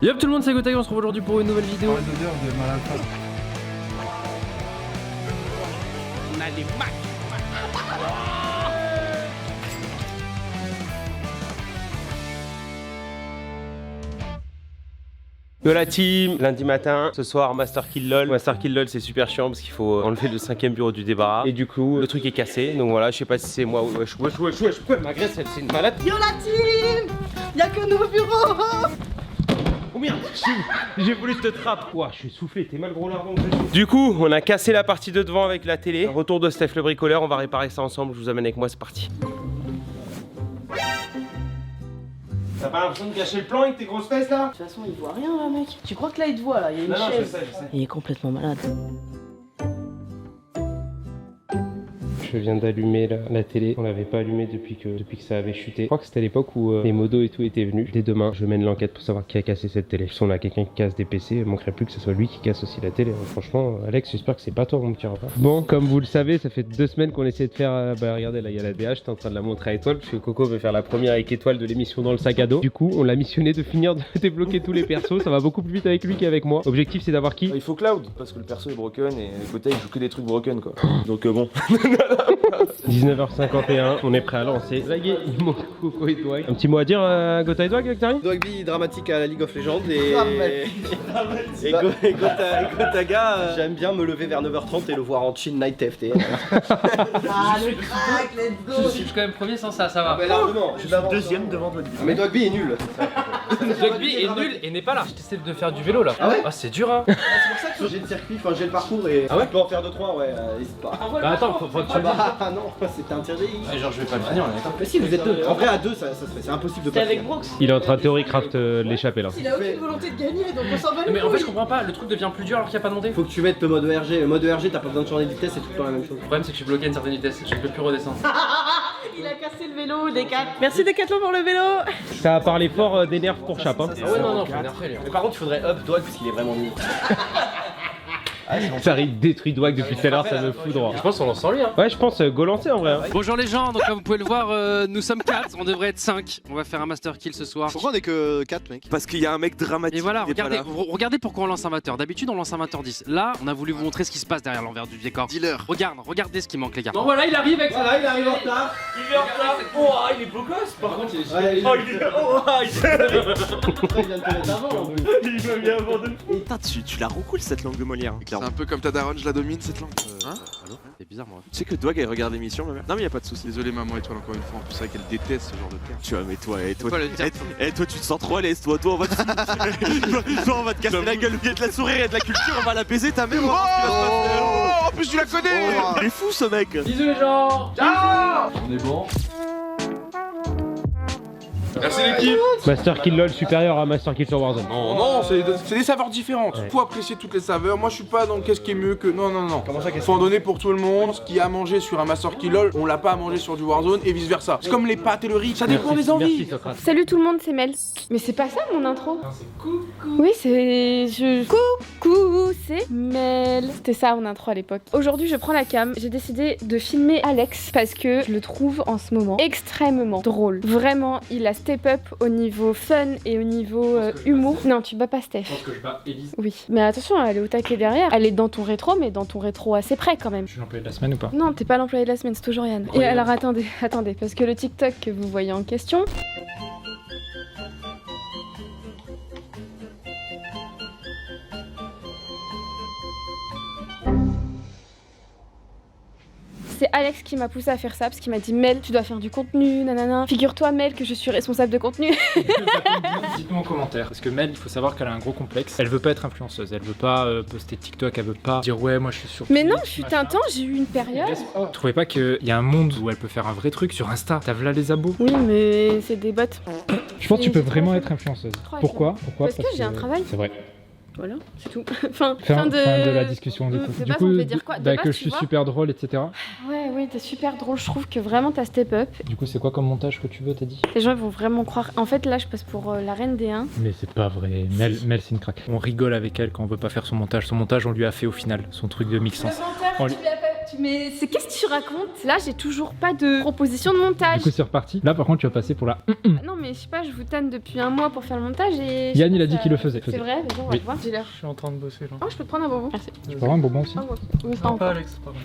Yop tout le monde, c'est Gotaga, on se retrouve aujourd'hui pour une nouvelle vidéo. On a des Macs. Yo la team, lundi matin, ce soir Master Kill LOL. Master Kill LOL c'est super chiant parce qu'il faut enlever le 5ème bureau du débarras. Et du coup le truc est cassé, donc voilà, je sais pas si c'est moi ou wesh, m'agresse, c'est une malade. Yo la team, y'a que nos bureaux. Oh merde, j'ai voulu te trappe. Ouah, je suis soufflé, t'es mal gros larron. Du coup, on a cassé la partie de devant avec la télé. Retour de Steph le bricoleur, on va réparer ça ensemble, je vous amène avec moi, c'est parti. T'as pas l'impression de cacher le plan avec tes grosses fesses là? De toute façon, il voit rien là, mec. Tu crois que là, il te voit là? Il y a une Non, chaise. je sais. Il est complètement malade. Je viens d'allumer la télé, on l'avait pas allumé depuis que ça avait chuté. Je crois que c'était à l'époque où les modos et tout étaient venus. Dès demain, je mène l'enquête pour savoir qui a cassé cette télé. Si on a quelqu'un qui casse des PC, il manquerait plus que ce soit lui qui casse aussi la télé. Franchement, Alex, j'espère que c'est pas toi mon petit repas. Bon, comme vous le savez, ça fait 2 semaines qu'on essaie de faire... bah regardez, là il y a la DH, j'étais en train de la montrer à Étoile, parce que Coco veut faire la première avec Étoile de l'émission dans le sac à dos. Du coup, on l'a missionné de finir de débloquer tous les persos, ça va beaucoup plus vite avec lui qu'avec moi. Objectif, c'est d'avoir qui? Il faut Cloud, parce que le perso est broken et côté il joue que des trucs broken quoi. Donc bon. 19h51, on est prêt à lancer. Zagué, il manque Coco et Dwag. Un petit mot à dire à Gota et Dwag avec Tari? Dwagby dramatique à la League of Legends et Gotaga, j'aime bien me lever vers 9h30 et le voir en chill night TFT. Ah, le crack, let's go. Je suis quand même premier sans ça, ça va. Mais largement, je suis Deuxième devant Dwagby. Mais Dwagby est nul. Dwagby est nul et n'est pas là. J'essaie de faire du vélo là. Ah ouais? Ah, c'est dur hein. C'est pour ça que j'ai le circuit, enfin j'ai le parcours et tu peux en faire 2-3, ouais, n'hésite pas. Bah attends, faut que tu me dises. Ah non, c'était interdit. Genre, je vais pas le finir, on est d'accord. Mais si, vous êtes deux. En vrai, à deux, ça se fait, c'est impossible de T'es pas avec faire. Brooks. Il est en train de théorie craft l'échapper là. Il a aucune volonté de gagner, donc on s'en va. Mais en fait, je comprends pas, le truc devient plus dur alors qu'il n'y a pas de montée. Faut que tu mettes le mode ERG. Le mode ERG, t'as pas besoin de changer de vitesse, c'est tout le temps la même chose. Le problème, c'est que je suis bloqué à une certaine vitesse, je ne peux plus redescendre. Il a cassé le vélo, Decathlon. Merci Decathlon pour le vélo. Ça a parlé fort des nerfs pour Chap. Hein. Ah ouais, non, faut énerver lui. Mais par contre, il faudrait up Dwag parce qu'il est vraiment nul. Ça arrive détruit Dwag depuis tout à l'heure, ça me fout droit. Je pense qu'on lance sans lui hein. Ouais, je pense go lancer en vrai. Hein. Bonjour les gens, donc comme vous pouvez le voir, nous sommes 4, on devrait être 5. On va faire un master kill ce soir. Pourquoi on est que 4 mec? Parce qu'il y a un mec dramatique. Et voilà, qui est pas regardez, là. regardez pourquoi on lance un 20h. D'habitude on lance un 20h10. Là, on a voulu vous montrer ce qui se passe derrière l'envers du décor. Dealer. Regardez ce qui manque les gars. Bon voilà, il arrive avec ça. Voilà, il arrive en retard. Il est en retard. Oh, il est beau gosse. Par contre, il est. Ouais, Oh, il est. Oh, il vient de te mettre avant en plus. il m'a mis avant de. Putain, tu la roucoules cette langue de Molière. C'est un peu comme ta daronne, je la domine cette langue. Hein? C'est bizarre moi. Tu sais que Dwag elle regarde l'émission, ma mère? Non, mais y a pas de soucis. Désolé maman Étoile encore une fois, en plus c'est vrai qu'elle déteste ce genre de terme. Tu vois, mais toi, et toi, Quoi, le terme toi, tu te sens trop à l'aise, toi, on va te, toi, on va te casser la gueule, il y a de la sourire et de la culture, on va la baiser ta mère. Oh, en plus tu la connais. Il est fou ce mec. Bisous les gens. Ciao. On est bon. Merci l'équipe. Master Kill LOL supérieur à Master Kill sur Warzone. Non, c'est des saveurs différentes. Faut apprécier toutes les saveurs. Moi je suis pas dans qu'est-ce qui est mieux que. Non. Comment ça, qu'est-ce Faut en donner pour tout le monde. Ce qu'il y a à manger sur un Master Kill LOL, on l'a pas à manger sur du Warzone et vice versa. C'est comme les pâtes et le riz, ça dépend des envies. Merci Socrate. Salut tout le monde, c'est Mel. Mais c'est pas ça mon intro. C'est coucou. Oui, c'est Coucou, c'est Mel. C'était ça mon intro à l'époque. Aujourd'hui, je prends la cam. J'ai décidé de filmer Alex parce que je le trouve en ce moment extrêmement drôle. Vraiment, il a step up au niveau fun et au niveau humour. Non, tu bats pas Steph. Je pense que je bats Elise. Oui, mais attention, elle est au taquet derrière. Elle est dans ton rétro, mais dans ton rétro assez près quand même. Je suis l'employé de la semaine ou pas? Non, t'es pas l'employé de la semaine, c'est toujours Yann. Et alors attendez, parce que le TikTok que vous voyez en question, c'est Alex qui m'a poussé à faire ça parce qu'il m'a dit Mel, tu dois faire du contenu, nanana. Figure-toi Mel que je suis responsable de contenu. Dites-nous en commentaire. Parce que Mel, il faut savoir qu'elle a un gros complexe. Elle veut pas être influenceuse, elle veut pas poster TikTok, elle veut pas dire ouais, moi je suis sur. Mais non, Twitch, fut machin. un temps, j'ai eu une période. Vous trouvez pas qu'il y a un monde où elle peut faire un vrai truc sur Insta? T'as là les abos? Oui, mais c'est des bots. Je pense que tu peux C'est trop vraiment fait. être influenceuse. Trop Pourquoi? Parce que j'ai un travail. C'est vrai. Voilà, c'est tout. fin de la discussion du coup. De base, on peut dire quoi? De bah, base, que tu je suis vois. super drôle, etc. Ouais, oui, t'es super drôle. Je trouve que vraiment t'as step up. Du coup, c'est quoi comme montage que tu veux, t'as dit? Les gens ils vont vraiment croire. En fait, là, je passe pour la reine des 1. Mais c'est pas vrai. Mel c'est une craque. On rigole avec elle quand on veut pas faire son montage. Son montage, on lui a fait au final. Son truc de mixance. On lui- Mais c'est qu'est-ce que tu racontes? Là, j'ai toujours pas de proposition de montage. Du coup, c'est reparti. Là, par contre, tu vas passer pour la. Ah non, mais je sais pas, je vous tanne depuis un mois pour faire le montage et. Yann, il a dit qu'il le faisait. C'est vrai, vas-y, on va Oui. voir. J'ai l'air. Je suis en train de bosser là. Oh, je peux te prendre un bonbon. Merci. Tu peux avoir un bonbon aussi? Ah, ouais. Oui, pas encore. Alex, pardon.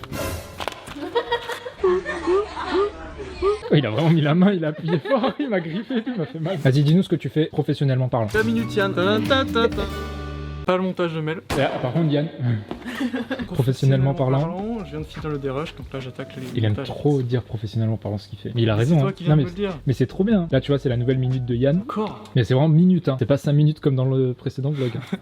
Oh, il a vraiment mis la main, il a appuyé fort, il m'a griffé et tout, il m'a fait mal. Vas-y, dis-nous ce que tu fais professionnellement parlant. La minute Yann. Pas le montage de Mel. Par contre, Yann, professionnellement parlant, je viens de finir le dérush, donc là j'attaque les il aime montages. trop dire professionnellement parlant ce qu'il fait. Mais il a raison. C'est toi Hein. qui viens Non, de me le dire. mais c'est trop bien. Là, tu vois, c'est la nouvelle minute de Yann. Encore. Mais c'est vraiment minute, hein. C'est pas 5 minutes comme dans le précédent vlog. Hein.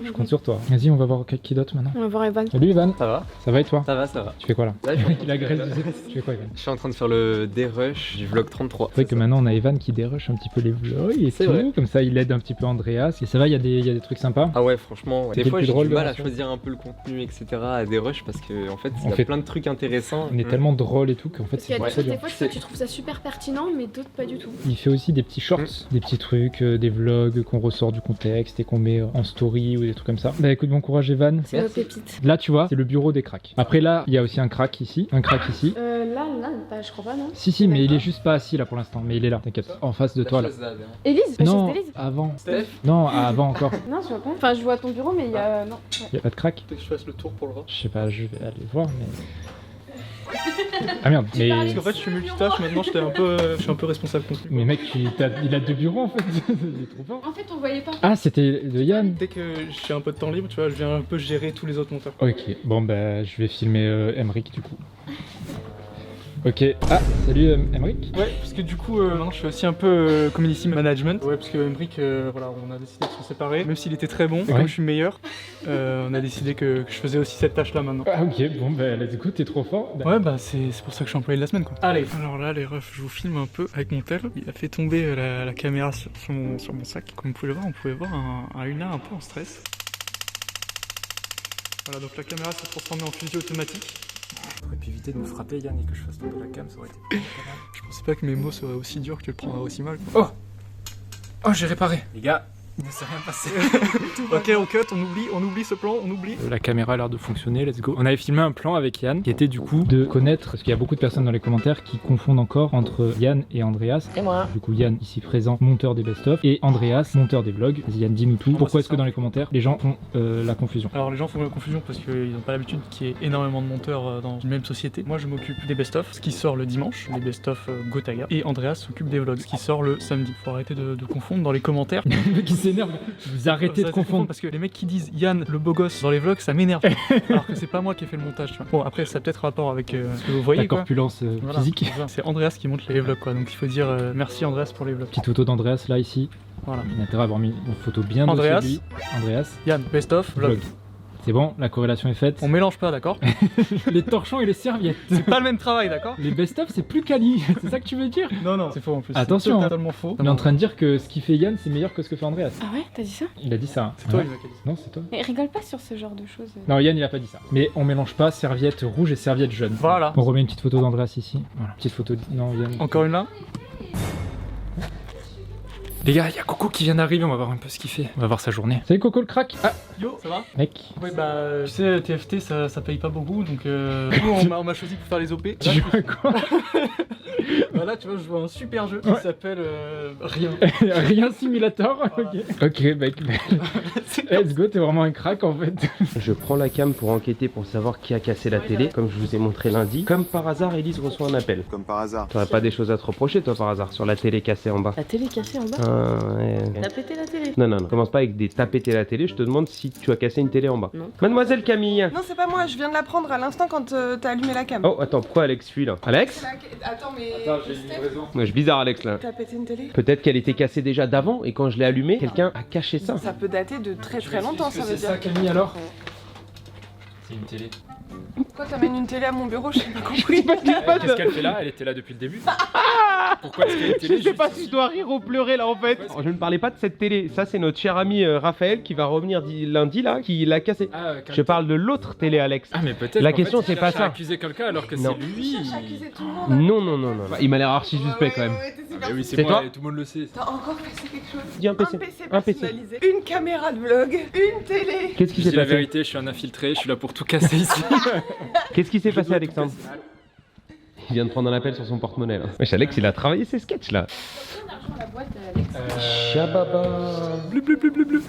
Je compte sur toi. Vas-y, on va voir qui d'autre maintenant. On va voir Evan. Salut Evan. Ça va? Ça va et toi? Ça va, ça va. Tu fais quoi là? Là, je suis en train Il agresse du zéro. Tu fais quoi, Evan? Je suis en train de faire le dérush du vlog 33. C'est vrai que maintenant on a Evan qui dérush un petit peu les vlogs et C'est tout. vrai. Comme ça, il aide un petit peu Andreas. Et ça va, il y a des trucs sympas. Ah ouais, franchement, ouais. C'est Des qui fois le plus j'ai drôle du de mal à Vincent choisir un peu le contenu, etc. à dérush parce que en fait, il y On a fait- plein de trucs intéressants. On est tellement drôle et tout qu'en fait Parce qu'il c'est y a trop des dur. fois, tu trouves ça super pertinent, mais d'autres pas du tout. Il fait aussi des petits shorts, des petits trucs, des vlogs qu'on ressort du contexte et qu'on met en story ou des trucs comme ça. Bah écoute, bon courage Evan. C'est nos pépites. Là tu vois, c'est le bureau des cracks. Après là, il y a aussi un crack ici, Là, bah, je crois pas, non? Si, mais il est juste pas assis là pour l'instant, mais il est là, t'inquiète. En face de toi là. Élise? La Non, chaise d'Élise? avant. Steph? Non, avant encore. Non, je vois pas. Enfin, je vois ton bureau, mais il y a. Non. Ouais. Y a pas de crack? Faut que je fasse le tour pour le voir. Je sais pas, je vais aller voir, mais. Ah merde, mais. Parce qu'en fait, je suis multitâche, maintenant je suis un peu responsable complet. Mais mec, il a 2 bureaux en fait. Il est trop fort. En fait, on voyait pas. Ah, c'était de Yann. Dès que j'ai un peu de temps libre, tu vois, je viens un peu gérer tous les autres monteurs. Ok, bon bah je vais filmer Emric du coup. Ok, ah salut Emric. Ouais, parce que du coup, maintenant je fais aussi un peu community management. Ouais, parce que Emric, voilà, on a décidé de se séparer, même s'il était très bon. Et Ouais. comme je suis meilleur, on a décidé que je faisais aussi cette tâche là maintenant. Ah ok, bon bah let's go, t'es trop fort. Ouais, bah c'est pour ça que je suis employé de la semaine quoi. Allez, alors là, les refs, je vous filme un peu avec mon tel. Il a fait tomber la caméra sur mon sac. Comme vous pouvez le voir, on pouvait voir un Una un peu en stress. Voilà, donc la caméra s'est transformée en fusil automatique. J'aurais pu éviter de me frapper Yann et que je fasse tomber la cam, ça aurait été pas mal. Je pensais pas que mes mots seraient aussi durs que tu le prendras aussi mal. Quoi. Oh j'ai réparé. Les gars, il ne s'est rien passé. Ok, on cut, on oublie ce plan, on oublie. La caméra a l'air de fonctionner, let's go. On avait filmé un plan avec Yann qui était du coup de connaître, parce qu'il y a beaucoup de personnes dans les commentaires qui confondent encore entre Yann et Andreas. Et moi. Du coup Yann ici présent, monteur des best-of, et Andreas, monteur des vlogs. Vas-y Yann, dis-nous tout. Pourquoi est-ce que dans les commentaires les gens font la confusion? Alors les gens font la confusion parce qu'ils n'ont pas l'habitude qu'il y ait énormément de monteurs dans une même société. Moi je m'occupe des best-of, ce qui sort le dimanche, les best-of Gotaga, et Andreas s'occupe des vlogs, ce qui sort le samedi. Faut arrêter de confondre dans les commentaires. Le mec qui s'énerve, vous arrêtez de confondre. Parce que les mecs qui disent Yann le beau gosse dans les vlogs, ça m'énerve. Alors que c'est pas moi qui ai fait le montage. Tu vois. Bon après ça a peut-être rapport avec ce que vous voyez. La Quoi. corpulence Voilà. physique. Voilà. C'est Andreas qui monte les vlogs quoi, donc il faut dire merci Andreas pour les vlogs. Petite photo d'Andreas là ici. Voilà. Il a intérêt à avoir mis une photo bien de Andreas. lui. Andreas. Yann, best-of, vlog. Vlog. C'est bon, la corrélation est faite. On mélange pas, d'accord? Les torchons et les serviettes. C'est pas le même travail, d'accord? Les best-of c'est plus quali, c'est ça que tu veux dire? Non, c'est faux en plus. Attention, c'est hein. totalement faux. Il est en train de dire que ce qu'il fait Yann c'est meilleur que ce que fait Andreas. Ah ouais, t'as dit ça? Il a dit ça. C'est toi, Ouais. il m'a dit. Non, c'est toi. Mais rigole pas sur ce genre de choses. Non, Yann il a pas dit ça. Mais on mélange pas serviette rouge et serviette jaune. Voilà. On remet une petite photo d'Andreas ici. Voilà. Petite photo. Non, Yann. Encore une là? Les gars, il y a Coco qui vient d'arriver, on va voir un peu ce qu'il fait. On va voir sa journée. Salut Coco le crack. Ah, Yo, ça va? mec. Ouais, bah, tu sais, TFT ça paye pas beaucoup donc du coup, on m'a choisi pour faire les OP. Tu joues à quoi? Bah là, tu vois, je joue à un super jeu Ouais. qui s'appelle Rien. Rien simulator. Ok, mec. Let's go, t'es vraiment un crack en fait. Je prends la cam pour enquêter pour savoir qui a cassé la télé, comme je vous ai montré lundi. Comme par hasard, Elise reçoit un appel. Comme par hasard. T'aurais pas des choses à te reprocher, toi, par hasard, sur la télé cassée en bas? La télé cassée en bas. Ah, ouais. T'as pété la télé. Non, non, non. Commence pas avec des t'as pété la télé, je te demande si tu as cassé une télé en bas. Non. Mademoiselle Camille. Non, c'est pas moi, je viens de la prendre à l'instant quand t'as allumé la cam. Oh, attends, pourquoi Alex fuit là? Alex? Attends, mais. Ouais, je bizarre, Alex là. T'as pété une télé? Peut-être qu'elle était cassée déjà d'avant et quand je l'ai allumée, quelqu'un a caché ça. Ça peut dater de très très longtemps, ça veut C'est ça, dire. Camille alors? C'est une télé. Pourquoi t'amènes une télé à mon bureau? J'ai pas compris. Qu'est-ce qu'elle fait là? Elle était là depuis le début. Pourquoi est-ce qu'il y a une télé Je sais pas si je dois rire ou pleurer là en fait. Oh, je ne parlais pas de cette télé. Ça, c'est notre cher ami Raphaël qui va revenir lundi là, qui l'a cassé. Je parle de l'autre télé, Alex. Ah, mais peut-être. La question, c'est pas ça. Accuser quelqu'un alors que c'est Non. lui. Non, non, non, non. Il m'a l'air archi suspect quand même. Oui, c'est C'est moi, toi et tout le monde le sait. T'as encore passé quelque chose. Dis un PC. Un PC personnalisé. Une caméra de vlog. Une télé. Qu'est-ce qui Je s'est dis la passé? vérité, je suis un infiltré, je suis là pour tout casser ici. Qu'est-ce qui s'est passé, Alexandre? Il vient de prendre un appel sur son porte-monnaie là. Wesh, Alex, il a travaillé ses sketchs là. Shababa.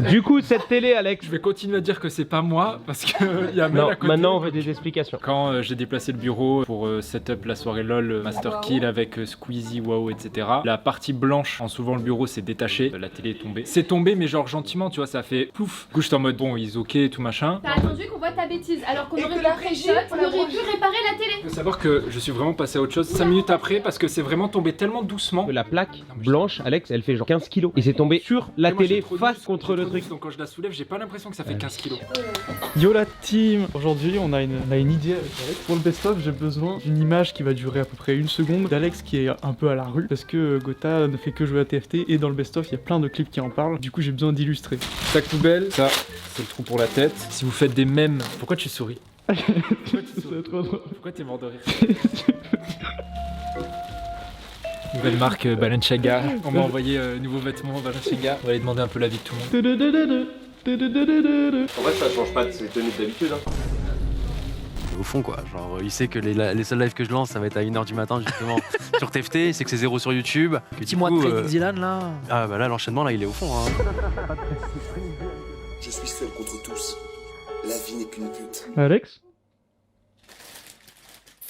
Du coup, cette télé, Alex. Je vais continuer à dire que c'est pas moi parce que y a Mel Non, à côté. maintenant on veut des explications. Quand j'ai déplacé le bureau pour setup la soirée LOL, Master Kill avec Squeezie, Wow, etc. La partie blanche en soulevant le bureau s'est détachée, la télé est tombée. C'est tombé mais genre gentiment, tu vois, ça fait pouf. Du coup j'étais en mode bon, ils ok, tout machin. T'as attendu qu'on voit ta bêtise alors qu'on aurait que pu la après régie, shot, on on la aurait pu réparer la télé. Il faut savoir que je suis vraiment passé à autre chose 5 minutes après parce que c'est vraiment tombé tellement doucement. La plaque blanche, Alex, elle fait genre 15 kilos. Et c'est tombé sur la Et moi, j'ai télé trop face douce, contre j'ai le trop truc. douce, donc quand je la soulève, j'ai pas l'impression que ça fait 15 kilos. Yo la team. Aujourd'hui on a une idée avec Alex. Pour le best-of j'ai besoin d'une image qui va durer à peu près 1 seconde d'Alex qui est un peu à la rue parce que Gotha ne fait que jouer à TFT et dans le best-of il y a plein de clips qui en parlent. Du coup j'ai besoin d'illustrer. Sac poubelle, ça c'est le trou pour la tête. Si vous faites des mèmes, pourquoi tu souris? Pourquoi t'es mort de rire? Nouvelle marque Balenciaga. On m'a envoyé nouveaux vêtements Balenciaga. On va aller demander un peu l'avis de tout le monde. En vrai, ça change pas de ses tenues d'habitude. Hein. Au fond quoi, genre il sait que les seuls lives que je lance ça va être à 1h du matin justement sur TFT, il sait que c'est 0 sur YouTube. Petit mois de Trading Dylan là. Ah bah là l'enchaînement là il est au fond hein. Je suis seul contre tous. La vie n'est qu'une pute. Alex?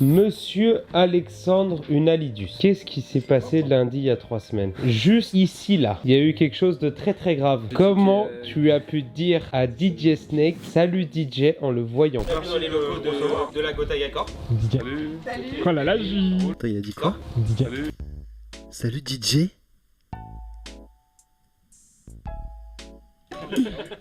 Monsieur Alexandre Unalidus, qu'est-ce qui s'est passé lundi il y a 3 semaines? Juste ici là, il y a eu quelque chose de très très grave. Comment tu as pu dire à DJ Snake salut DJ en le voyant? Bienvenue dans les locaux de la Gotaga Corp. Salut. Oh là là, Attends, il a dit quoi? Salut. Salut DJ.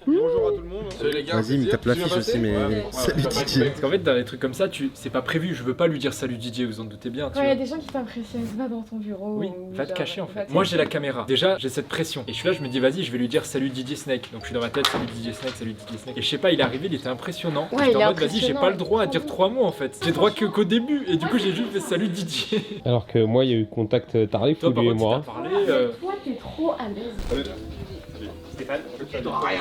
Bonjour à tout le monde. Salut les gars. Vas-y, mais tape l'affiche aussi, mais salut DJ. Parce qu'en fait, dans les trucs comme ça, c'est pas prévu. Je veux pas lui dire salut DJ, vous en doutez bien. Quand il y a des gens qui t'impressionnent, va dans ton bureau. Oui, ou va te genre, cacher en va fait. te- Moi j'ai la caméra. Déjà, j'ai cette pression. Et je suis là, je me dis, vas-y, je vais lui dire salut DJ Snake. Donc je suis dans ma tête, salut DJ Snake, salut DJ Snake. Et je sais pas, il est arrivé, il était impressionnant. Ouais, J'étais il est en mode, vas-y, j'ai impressionnant. pas le droit à dire 3 mots en fait. J'ai droit qu'au début. Et du coup, j'ai juste fait salut DJ. Alors que moi, il y a eu contact tardif, Toi, par lui et contre, moi. tu t'as parlé. Toi, t'es trop à l'aise.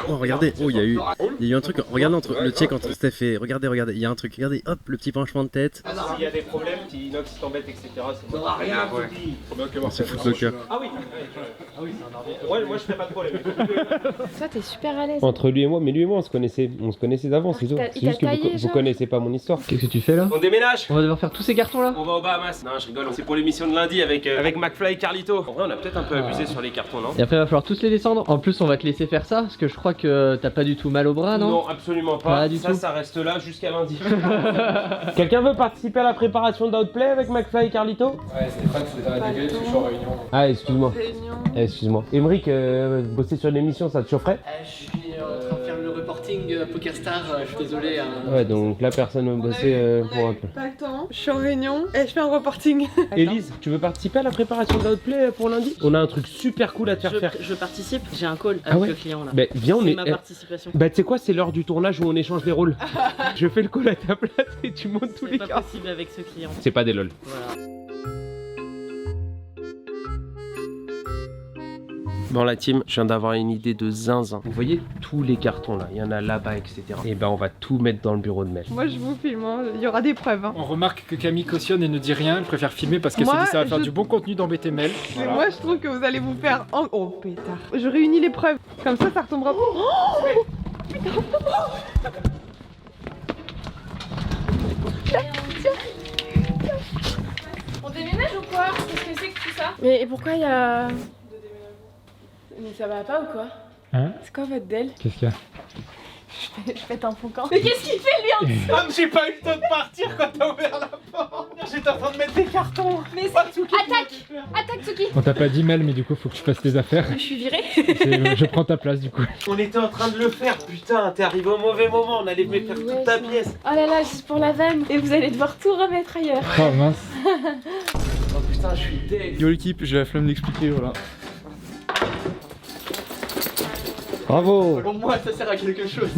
Oh regardez, oh il y a eu un truc, regardez entre le check entre Steph et regardez, il y a un truc, regardez, hop, le petit penchement de tête. S'il y a des problèmes, si Inox t'embête, etc. c'est moi. Rien, C'est Footlocker. Ah oui, c'est un arbitre. Ouais, moi je fais pas de problème. Toi, t'es super à l'aise. Entre lui et moi, mais lui et moi on se connaissait d'avant, c'est tout. t'a- C'est il juste t'a que vous, taillé, vous genre connaissez pas mon histoire. Qu'est-ce que tu fais là? On déménage. On va devoir faire tous ces cartons là? On va aux Bahamas. Non, je rigole. C'est pour l'émission de lundi avec McFly et Carlito. En vrai, on a peut-être un peu abusé sur les cartons, non? Et après il va falloir tous les descendre. En plus on va te laisser faire ça parce que je crois que t'as pas du tout mal au bras non? Non, absolument pas. Pas du tout. Ça reste là jusqu'à lundi. Quelqu'un veut participer à la préparation d'Outplay avec McFly et Carlito? Ouais, Stéphane, c'est à degré, parce que je suis en réunion. Ah, excuse-moi. Réunion. Excuse-moi. Emeric, bosser sur l'émission, ça te chaufferait? Je suis en train de faire le reporting PokerStar, je suis désolé. Ouais, donc là, personne veut bosser pour un peu. Pas le temps. Je suis en réunion et je fais un reporting. Élise, tu veux participer à la préparation d'Outplay pour lundi? On a un truc super cool à te faire faire. Je participe, j'ai un call Ah avec ouais le client là. Bah viens, on C'est est. ma participation. Bah tu sais quoi, c'est l'heure du tournage où on échange les rôles. Je fais le call à ta place et tu montes tous les C'est pas cartes. possible avec ce client. C'est pas des lol. Voilà. Bon la team, je viens d'avoir une idée de zinzin. Vous voyez tous les cartons là, il y en a là-bas, etc. Et ben on va tout mettre dans le bureau de Mel. Moi je vous filme, hein. Il y aura des preuves. Hein. On remarque que Camille cautionne et ne dit rien. Elle préfère filmer parce qu'elle se Moi, dit ça va faire je- du bon contenu d'embêter Mel. Mais Voilà. moi je trouve que vous allez vous faire Oh pétard. Je réunis les preuves. Comme ça retombera. Oh On déménage ou quoi? Qu'est-ce que c'est que tout ça? Mais pourquoi il y a... Mais ça va pas ou quoi? Hein? C'est quoi votre del? Qu'est-ce qu'il y a? Je pète un fond quand. Mais qu'est-ce qu'il fait lui en dessous? Ah, j'ai pas eu le temps de partir quand t'as ouvert la porte. J'étais en train de mettre des cartons. Mais attaque! Attaque Tsuki! On t'a pas dit Mel, mais du coup faut que tu fasses tes affaires. Je suis virée. Je prends ta place du coup. On était en train de le faire, putain, t'es arrivé au mauvais moment, on allait me faire toute ta pièce. Oh là là, juste pour la vanne. Et vous allez devoir tout remettre ailleurs. Oh mince. putain, je suis deg. Yo l'équipe, j'ai la flemme d'expliquer, voilà. Bravo. Pour moi, ça sert à quelque chose.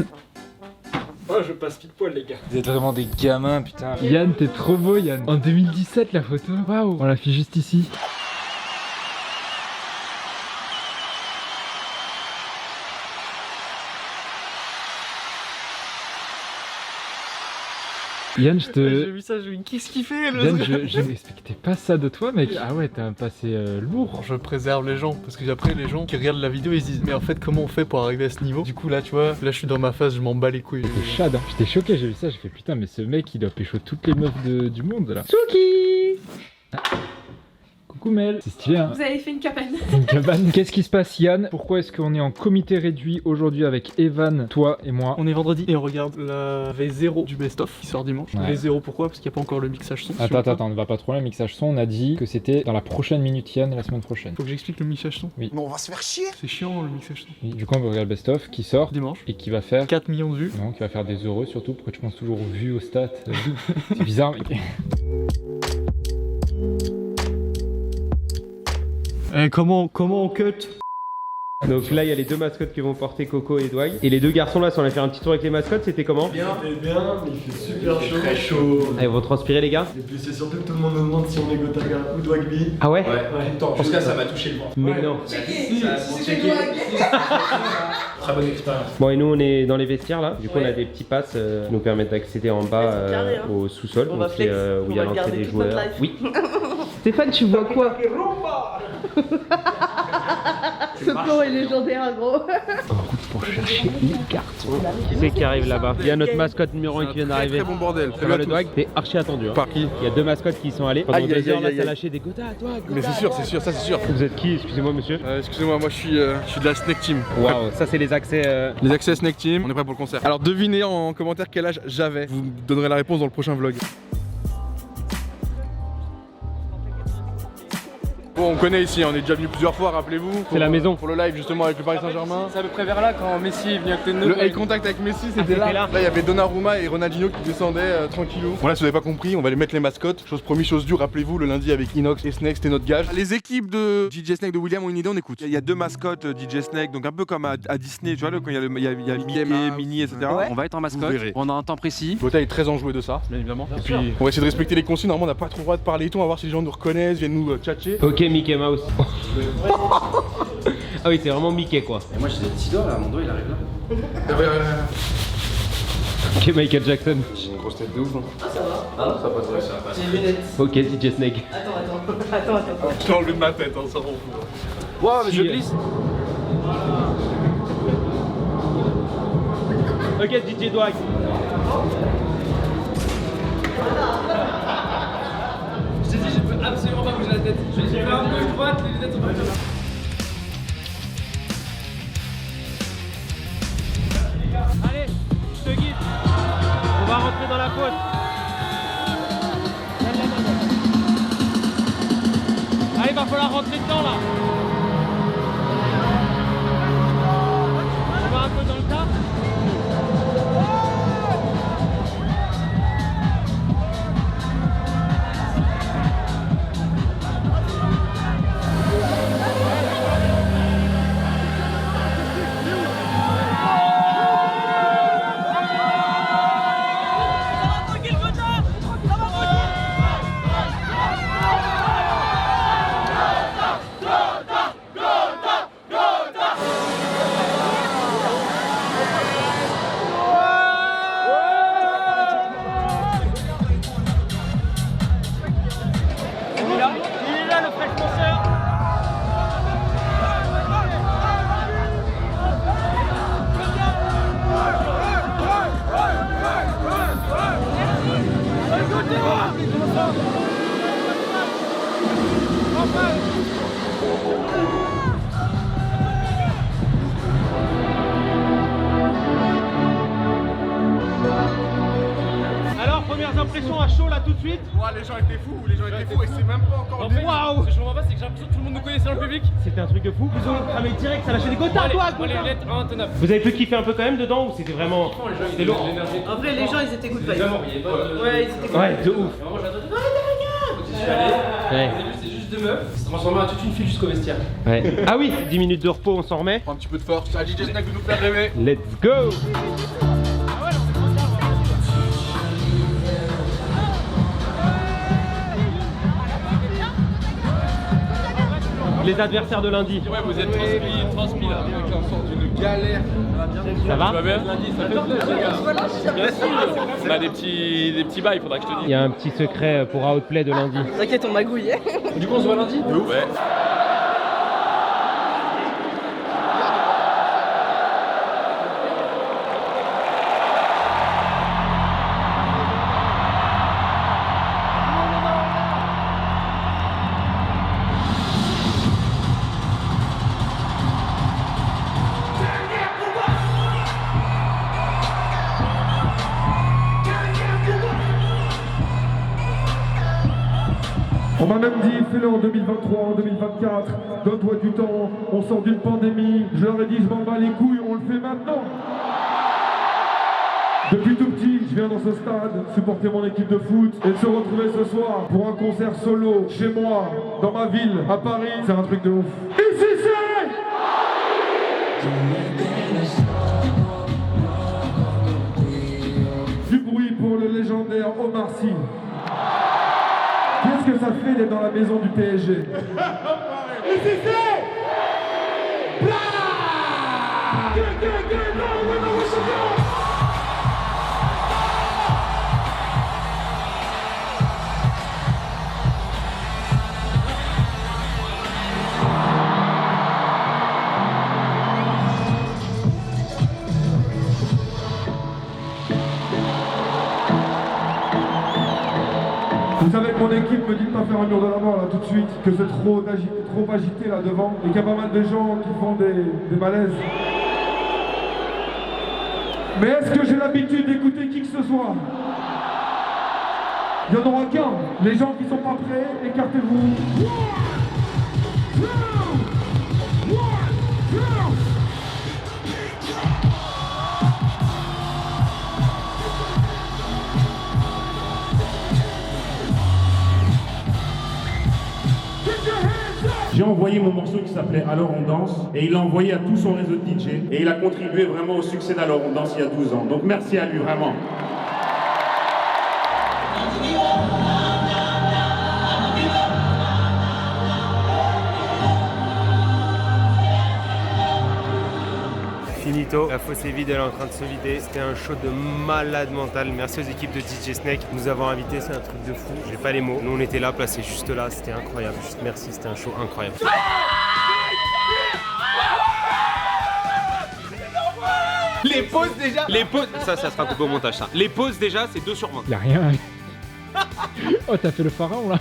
Oh, je passe pile poil, les gars. Vous êtes vraiment des gamins, putain. Yann, t'es trop beau, Yann. En 2017, la photo. Waouh. On l'a fait juste ici. Yann, je te. J'ai vu ça, j'ai vu qu'est-ce qu'il fait le Yann, je n'expectais pas ça de toi, mec. Ah ouais, t'as un passé lourd. Je préserve les gens parce que après les gens qui regardent la vidéo ils se disent mais en fait comment on fait pour arriver à ce niveau. Du coup là tu vois, là je suis dans ma phase, je m'en bats les couilles. J'étais chad, hein. J'étais choqué, j'ai vu ça, j'ai fait putain mais ce mec il doit pécho toutes les meufs du monde là. Suki. Coucou Mel, c'est stylé hein. Vous avez fait une cabane. Une cabane. Qu'est-ce qui se passe Yann? Pourquoi est-ce qu'on est en comité réduit aujourd'hui avec Evan, toi et moi? On est vendredi et on regarde la V0 du best-of qui sort dimanche. Ouais. V0 pourquoi? Parce qu'il n'y a pas encore le mixage son. Attends, on ne va pas trop loin, le mixage son, on a dit que c'était dans la prochaine minute Yann la semaine prochaine. Faut que j'explique le mixage son. Oui. Mais on va se faire chier. C'est chiant le mixage son. Oui, du coup on va regarder le best-of qui sort Dimanche. et qui va faire 4 millions de vues. Non, qui va faire des euros surtout. Pourquoi tu penses toujours aux vues, aux stats? C'est bizarre mec. Comment on cut? Donc là il y a les deux mascottes qui vont porter Coco et Edwag. Et les deux garçons là, si on a fait un petit tour avec les mascottes, c'était comment? Bien, mais il fait super chaud. Très chaud. Ah, ils vont transpirer les gars? Et puis c'est surtout que tout le monde nous demande si on est Gotaga ou Dwagby. Ah ouais? En tout cas, ça m'a touché le ventre. Mais non. C'est très bonne expérience. Bon et nous on est dans les vestiaires là, du coup on a des petits passes qui nous permettent d'accéder en bas au sous-sol, donc c'est où il y a l'entrée des joueurs. Oui. Stéphane, tu vois quoi? Ce plan est légendaire, gros. Pour chercher une carte. Qui c'est qui arrive là-bas? Il y a notre mascotte numéro 1 qui vient d'arriver. Très bon bordel. Ça va le Dwag? C'est archi attendu. Hein. Par qui? Il y a deux mascottes qui sont allées. Pendant 2 heures là, ça a lâché des Gotha, toi. Mais c'est sûr, ça c'est sûr. Vous êtes qui? Excusez-moi monsieur. Excusez-moi, moi je suis de la Snake Team. Waouh, ça c'est les accès. Les accès Snake Team, on est prêt pour le concert. Alors devinez en commentaire quel âge j'avais. Vous me donnerez la réponse dans le prochain vlog. Bon, on connaît ici, on est déjà venu plusieurs fois, rappelez-vous. C'est la maison. Pour le live justement avec le Paris Saint-Germain. C'est à peu près vers là quand Messi est venu à côté de nous. Le eye contact avec Messi, c'était là. Là, il y avait Donnarumma et Ronaldinho qui descendaient tranquillou. Bon, là, si vous n'avez pas compris, on va aller mettre les mascottes. Chose promis, chose dure. Rappelez-vous, le lundi avec Inox et Snake, c'était notre gage. Les équipes de DJ Snake de William ont une idée, on écoute. Il y a deux mascottes DJ Snake, donc un peu comme à Disney, tu vois, quand il y a Mickey, Minnie, etc. Ouais. On va être en mascotte pendant un temps précis. Gotha est très enjoué de ça, bien évidemment. Et puis, on va essayer de respecter les consignes. Normalement, on n'a pas trop le droit de parler et tout. On va voir si les gens nous reconnaissent, viennent nous tchatcher. Ok, Mickey Mouse. Ah oui, c'est vraiment Mickey quoi. Et moi j'ai des petits doigts là, mon doigt il arrive là. Ok, Michael Jackson. J'ai une grosse tête de ouf. Hein. Ah, ça va. Ah, ça passe, ouais, ça passe. J'ai les lunettes. Ok, DJ Snake. Attends. Je t'ai enlevé de ma tête, hein, ça rend fou. Wow, mais je glisse. Ok, DJ Dwag. Je t'ai dit, je peux absolument pas bouger la tête. J'ai fait un peu droite, les lunettes sont pas bien. Allez, je te guide. On va rentrer dans la côte. Allez, va falloir rentrer dedans là. On va un peu dans le tas. Alors, premières impressions à chaud là tout de suite. Ouais, les gens étaient fous et c'est même pas encore En fait, waouh! Ce que je comprends pas, c'est que j'ai l'impression que tout le monde nous connaissait dans le public. C'était un truc de fou. Ils ont cramé direct, ça lâchait des Gotha, toi, Moi, les lunettes intenable. Vous avez pu kiffer un peu quand même dedans ou c'était vraiment. C'était lourd. En vrai, les gens ils étaient good vibes. Vraiment, il y avait pas de. Ouais, ils étaient good Ouais, de ouf. Vraiment, j'attendais. Arrêtez les gars! Donc, j'y suis allé. Ouais. Au début, c'est juste plus de meufs, se transformer en toute une file jusqu'au vestiaire. Ouais. Ah oui, 10 minutes de repos, on s'en remet. Prends un petit peu de force. Ah, DJ Snack veut nous faire rêver. Let's go. Les adversaires de lundi. Ouais, vous êtes transmis là. On sort d'une galère. Ça va? Lundi, ça fait plaisir. Bien sûr. On a des petits bails, faudra que je te dise. Il y a un petit secret pour Outplay de lundi. T'inquiète, on magouille. Du coup, on se voit lundi? Ouais. On m'a même dit, fais-le en 2023, en 2024, donne-toi du temps, on sort d'une pandémie, je leur ai dit, je m'en bats les couilles, on le fait maintenant. Depuis tout petit, je viens dans ce stade, supporter mon équipe de foot, et de se retrouver ce soir pour un concert solo, chez moi, dans ma ville, à Paris, c'est un truc de ouf. Ici c'est... Du bruit pour le légendaire Omar Sy. Qu'est-ce que ça fait d'être dans la maison du PSG? Et c'est fait. Vous savez que mon équipe me dit de pas faire un mur de la mort là tout de suite, que c'est trop agité là devant et qu'il y a pas mal de gens qui font des malaises. Mais est-ce que j'ai l'habitude d'écouter qui que ce soit? Il n'y en aura qu'un. Les gens qui sont pas prêts, écartez-vous. J'ai envoyé mon morceau qui s'appelait Alors on danse et il l'a envoyé à tout son réseau de DJ et il a contribué vraiment au succès d'Alors on danse il y a 12 ans. Donc merci à lui vraiment. Finito, la fosse est vide, elle est en train de se vider. C'était un show de malade mental. Merci aux équipes de DJ Snake de nous avoir invités, c'est un truc de fou. J'ai pas les mots. Nous on était là, placés juste là, c'était incroyable. Juste merci, c'était un show incroyable. Les pauses déjà. Les pauses, ça sera coupé au montage ça. Les pauses déjà, c'est 2 sur 20. Y'a rien. Oh, t'as fait le pharaon là.